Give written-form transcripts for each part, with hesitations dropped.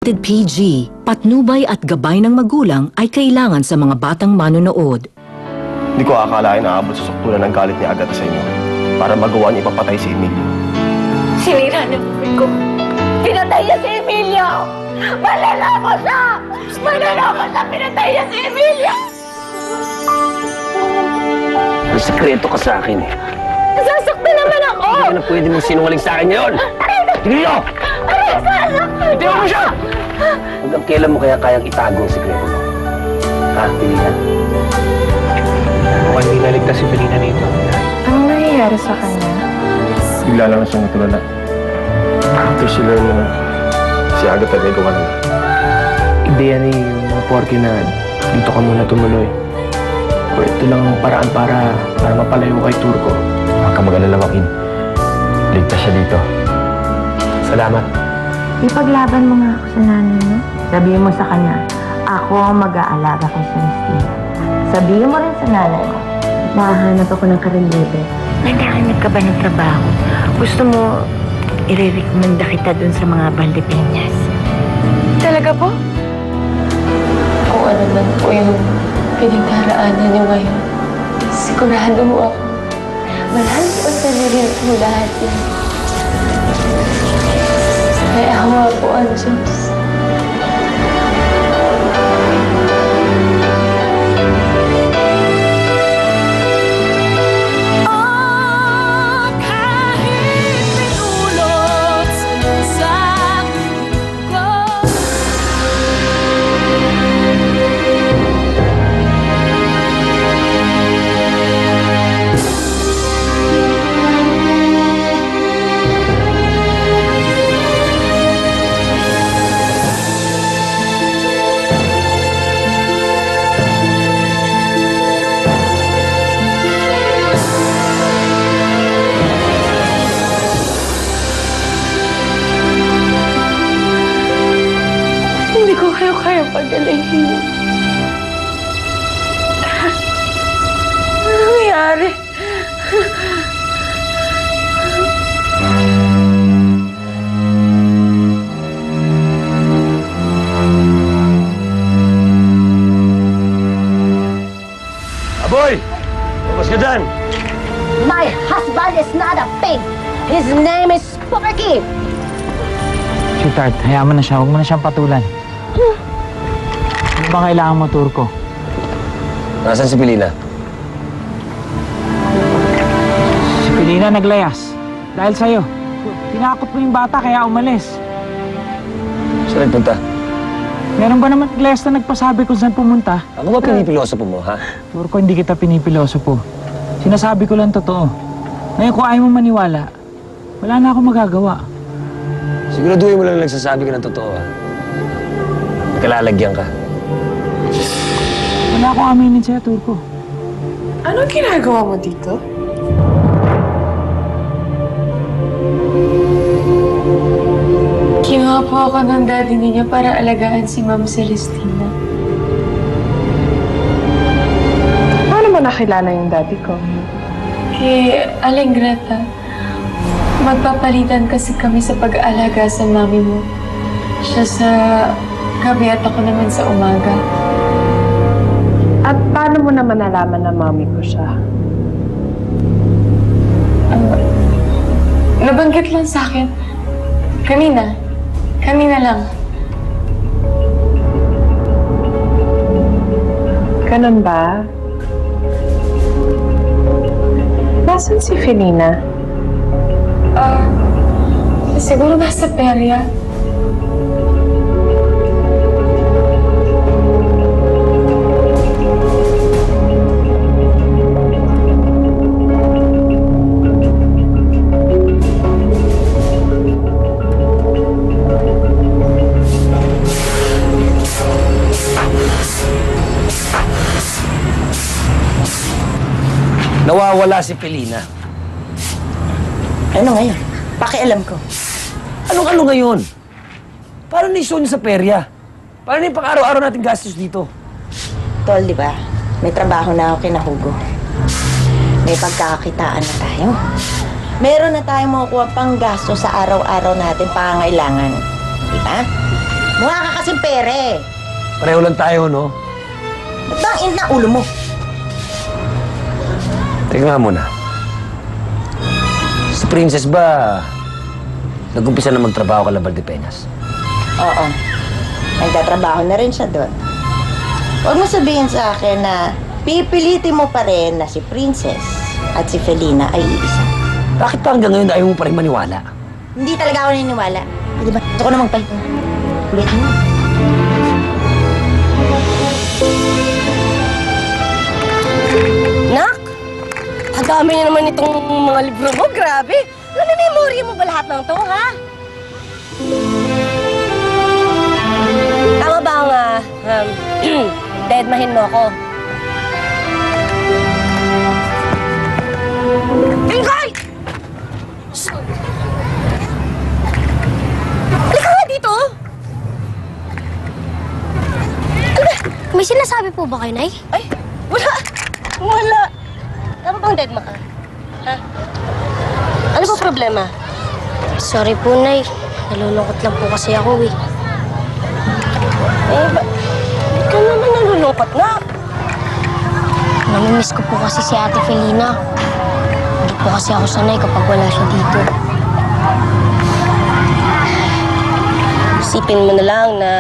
Rated PG, patnubay at gabay ng magulang ay kailangan sa mga batang manonood. Hindi ko akalain na aabot sa suktulan ng galit ni Agatha sa inyo para magawa niya ipapatay si Emilio. Sinira ng buhay ko. Pinatay niya si Emilio! Manlalako siya! Manlalako siya! Pinatay niya si Emilio! May sekreto ka sa akin eh. Nasasaktan naman ako! Hindi ka na pwede mong sinungaling sa akin ngayon! Emilio! Itiwan mo siya! Hanggang kailan mo kaya kayang itago ang sekreto mo? Ha, Felina? Mukhang hindi naligtas si Felina nito. Anong nangyayari sa kanya? Bigla lang na siyang natulala. After she learned na si Agatha may gawa na. Hindi yan eh, yung mga porky na dito ka muna tumuloy. O ito lang ang paraan para mapalayo kay Turco. Huwag ka mag-alala, Joaquin. Ligtas siya dito. Salamat. Ipaglaban mo nga ako sa nanay mo. Sabihin mo sa kanya, ako ang mag-aalaga kay Celestina. Sabihin mo rin sa nanay mo, mahahanap ako ng karelyebe. Naghahanap ka ba ng trabaho? Gusto mo i-recommenda kita dun sa mga Valdepeñas? Talaga po? Kung ano man po yung pinagdaraanan niyo ngayon, sigurado mo ako. Malalampasan niyo rin po lahat yan. May awa po ang Diyos. Hindi ko kayo kaya pagdalagin. Ano nangyari? Aboy! Labas ka dyan! My husband is not a pig! His name is Porky! Sweetheart, hayaan mo na siya. Huwag mo na siyang patulan. Ano ba kailangan mo, Turco? Nasaan si Felina? Si Felina naglayas. Dahil sa'yo. Tinakot mo yung bata kaya umalis. Saan nagpunta? Meron ba naman naglayas na nagpasabi kung saan pumunta? Ako ba pinipiloso po mo, ha? Turco, hindi kita pinipiloso po. Sinasabi ko lang totoo. Ngayon kung ayaw mo maniwala, wala na akong magagawa. Siguraduhin mo lang nagsasabi ka ng totoo, ha? Nagkalalagyan ka. Wala akong aminin sa'yo, Turco. Anong ginagawa mo dito? Kinuha po ako ng daddy ninyo para alagaan si Ma'am Celestina. Paano mo nakilala yung daddy ko? Aling Greta, magpapalitan kasi kami sa pag-aalaga sa mami mo. Siya sa gabi at ako naman sa umaga. At paano mo naman nalaman na mami ko siya? Nabanggit lang sa akin. Kanina lang. Ganun ba? Nasaan si Felina? Siguro nasa perya. Nawawala si Felina. Ano ngayon? Pakialam ko. Anong ano ngayon? Paano na-issue niyo sa perya? Paano yung pang-araw-araw natin gastos dito? Tol, di ba? May trabaho na ako kina Hugo. May pagkakakitaan na tayo. Meron na tayong makukuha pang gasto sa araw-araw natin pangangailangan. Di ba? Mukha ka kasing pere. Pareho lang tayo, no? Ba't ba ang init ng ulo mo? Teka nga muna. Si Princess ba nag-umpisa na magtrabaho ka Valdepeñas? Oo. Nagtatrabaho na rin siya doon. Huwag mo sabihin sa akin na pipilitin mo pa rin na si Princess at si Felina ay iisa. Bakit pa hanggang ngayon ayaw mo pa rin maniwala? Hindi talaga ako naniniwala. Di ba? Gusto ko na magpahinga. Ulit mo. Nak! Ang dami niya naman itong mga libro mo. Grabe! Namimemorya mo ba lahat ng to, ha? Tama ba ang deadmahin mo ako? Ingay! Halika nga dito! May sinasabi po ba kayo, Nay? Ay, wala! Wala! Tama bang deadma ka? Ha? Ano po problema? Sorry po, Nay. Nalulungkot lang po kasi ako, eh. Eh, ba't ka naman nalulungkot na? Namimiss ko po kasi si Ate Felina. Hindi po kasi ako sanay kapag wala siya dito. Isipin mo na lang na,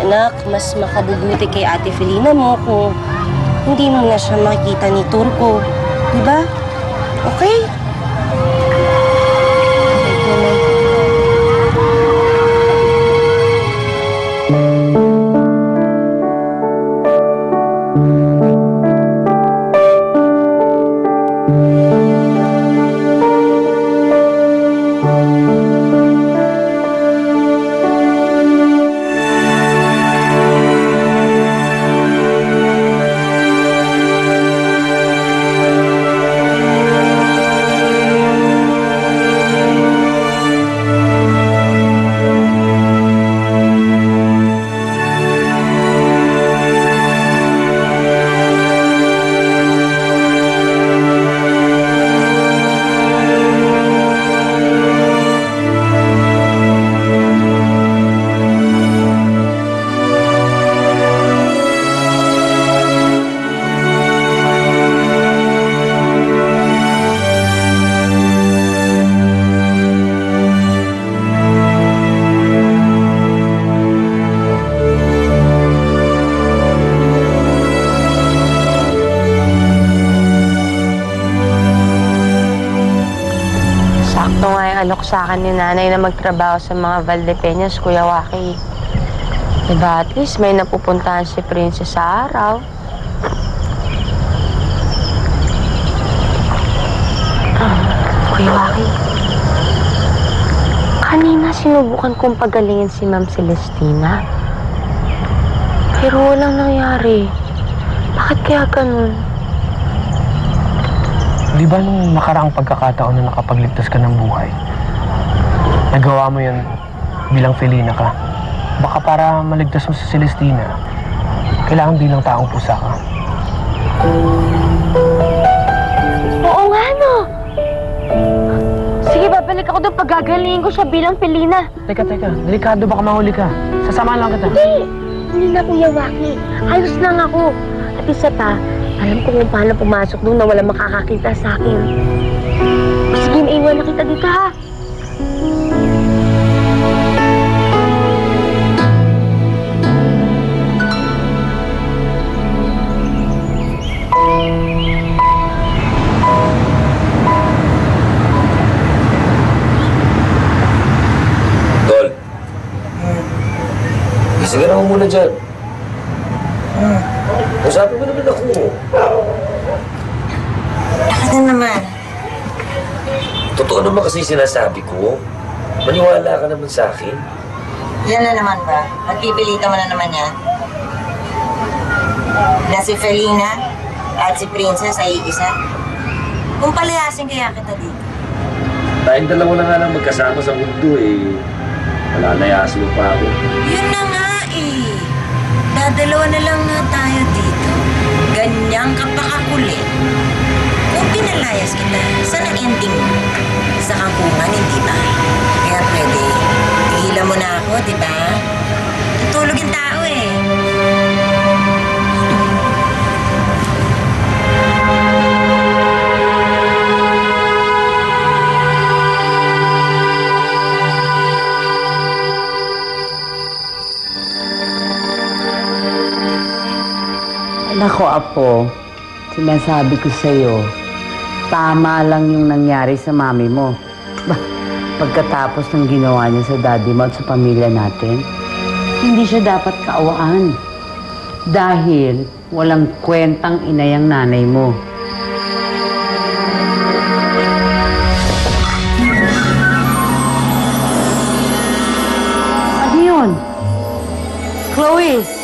anak, mas makabubuti kay Ate Felina mo kung hindi mo na siya makikita ni Turco. Diba? Okay? Alok sa akin ni nanay na magtrabaho sa mga Valdepeñas, Kuya Waki. Diba, at least may napupuntahan si Princess sa araw. Kuya Waki, kanina sinubukan kong pagalingin si Ma'am Celestina. Pero walang nangyari. Bakit kaya ganun? Di ba nung nakaraang pagkakataon na nakapagligtas ka ng buhay, nagawa mo yan bilang Felina ka? Baka para maligtas mo sa Celestina, kailangan bilang taong pusa ka. Oo nga, no? Sige, babalik ako doon. Pagagalingin ko siya bilang Felina. Teka, delikado baka mahuli ka. Sasamahan lang kita. Hindi na, Kuya Waki. Ayos lang ako. At isa pa, alam ko kung paano pumasok doon na walang makakakita sa akin. Sige, naiwan na kita dito, ha? Tol. Sige na mo muna dyan. Usapin mo naman ako. Bakit na naman? Totoo naman kasi sinasabi ko. Maniwala ka naman sa akin. Yan na naman ba? Nagpipilitan mo na naman yan? Na si Felina at si Princess ay isa? Kung palayasin kaya kita dito. Tayong dalawa na nga lang magkasama sa mundo eh. Malalayasin mo pa ako. Yun na nga eh. Dadalawa na lang nga tayo dito. Ganyang kapakakulit. Kung pinalayas kita, saan ang ending mo? Sa kampungan, hindi ba? Kaya pwede, tigilan mo na ako, di ba? Nako, Apo, sinasabi ko sa'yo, tama lang yung nangyari sa mami mo. Pagkatapos ng ginawa niya sa daddy mo at sa pamilya natin, hindi siya dapat kaawaan. Dahil walang kwentang inayang nanay mo. Ano yun? Chloe!